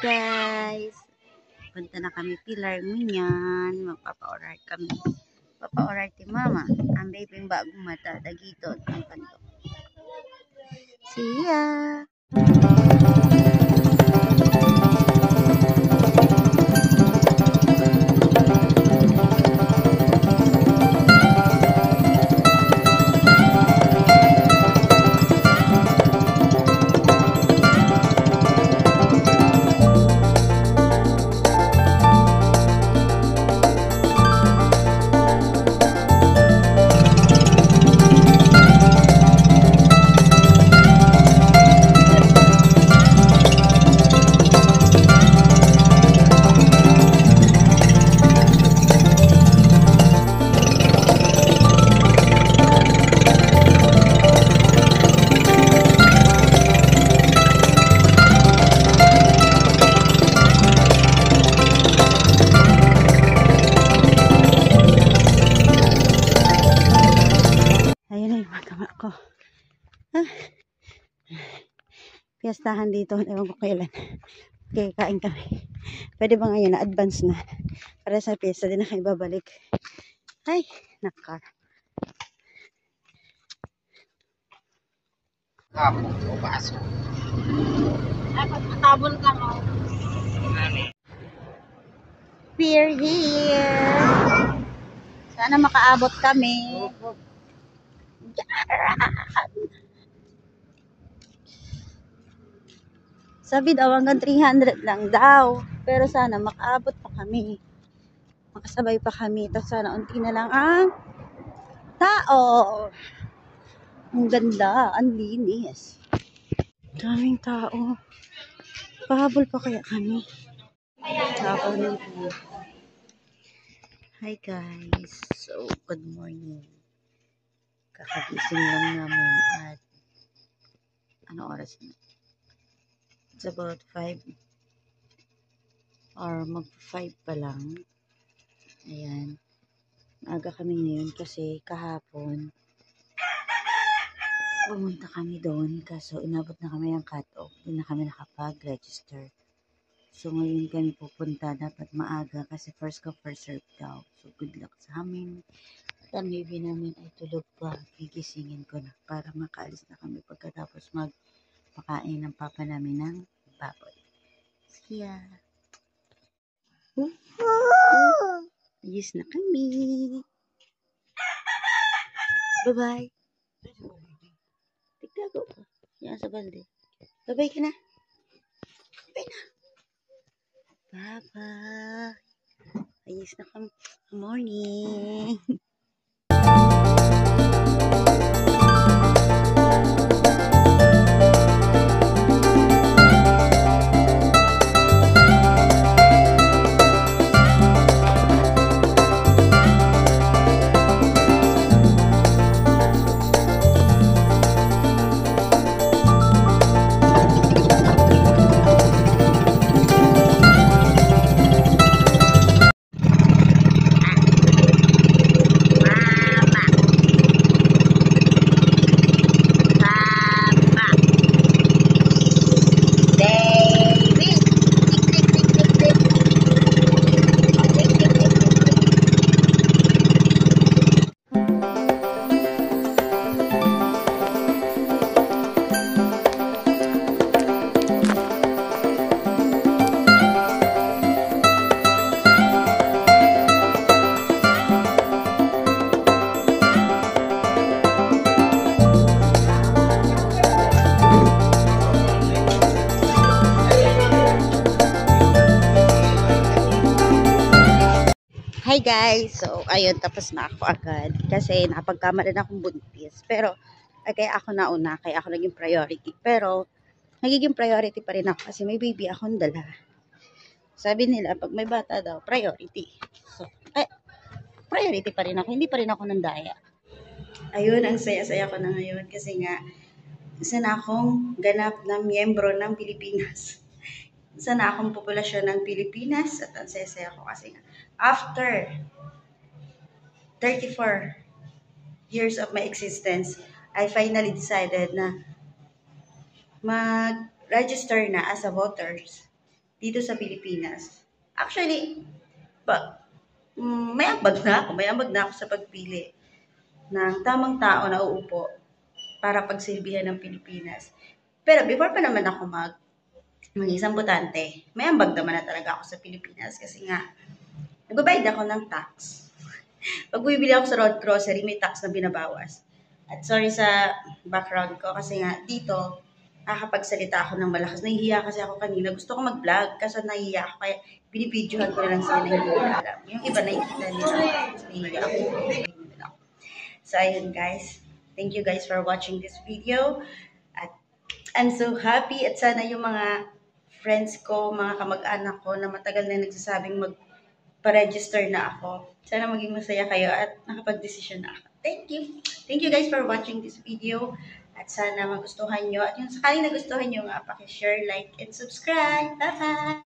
guys! Punta na kami Pilar Minyan. Magpapa-orar kami. Papa-orar ti mama. Ang babying bagong mata. Dagito. Ang kanto. See ya! Piyastahan dito, ewan ko kailan. Okay, kain kami. Pwede ba ngayon na advance na? Para sa piyesta, din na kayo babalik. Ay, nakar. Kapon o baso. Ay, pagkatabon ka mo. We're here. Sana makaabot kami. Sabi daw hanggang 300 lang daw. Pero sana makaabot pa kami. Makasabay pa kami. Tapos sana unti na lang ang tao. Ang ganda. Ang linis. Daming tao. Pahabol pa kaya kami. Tao ng po. Hi guys. So, good morning. Kakagising lang namin at ano oras na? It's about 5 or mag-5 pa lang. Ayan. Maaga kami ngayon kasi kahapon pumunta kami doon kaso inabot na kami ang cut-off. Hindi na kami nakapag-register. So ngayon kami pupunta. Dapat maaga kasi first come first serve daw. So good luck sa amin. At ang baby namin ay tulog pa. Gigisingin ko na para makaalis na kami pagkatapos magpakain ng papa namin ng baboy. See ya! Ayos na kami! Bye-bye! Tigtago ko. Yan sa balde. Bye-bye ka na! Bye na! Bye-bye! Ayos na kami! Good morning! Hi guys! So, ayun, tapos na ako agad. Kasi napagkama rin akong buntis. Pero, kaya ako nauna, kaya ako naging priority. Pero, nagiging priority pa rin ako kasi may baby akong dala. Sabi nila, pag may bata daw, priority. So, priority pa rin ako. Hindi pa rin ako nandaya. Ayun, ang saya-saya ko na ngayon kasi nga, isa na akong ganap na miyembro ng Pilipinas. Isa na akong populasyon ng Pilipinas at ang saya-saya ko kasi nga, after 34 years of my existence, I finally decided na mag-register na as a voters dito sa Pilipinas. Actually, may ambag na ako sa pagpili ng tamang tao na uupo para pagsilbihan ng Pilipinas. Pero before pa naman ako maging isang botante, may ambag naman na talaga ako sa Pilipinas kasi nga, nagbabayad ako ng tax. Pag bumibili ako sa road grocery, may tax na binabawas. At sorry sa background ko kasi nga dito, nakakapagsalita ako ng malakas. Nahihiya kasi ako kanina. Gusto ko mag-vlog kasi nahihiya ako. Kaya binibidyohan ko na lang sila na hindi nila alam. Yung iba nakikita nila. Nahihiya ako. So, ayun guys. Thank you guys for watching this video. At I'm so happy at sana yung mga friends ko, mga kamag-anak ko na matagal na nagsasabing pa-register na ako. Sana maging masaya kayo at nakapag-desisyon na ako. Thank you. Thank you guys for watching this video. At sana magustuhan nyo. At yung sakali nagustuhan nyo nga, pakishare, like, and subscribe. Bye-bye!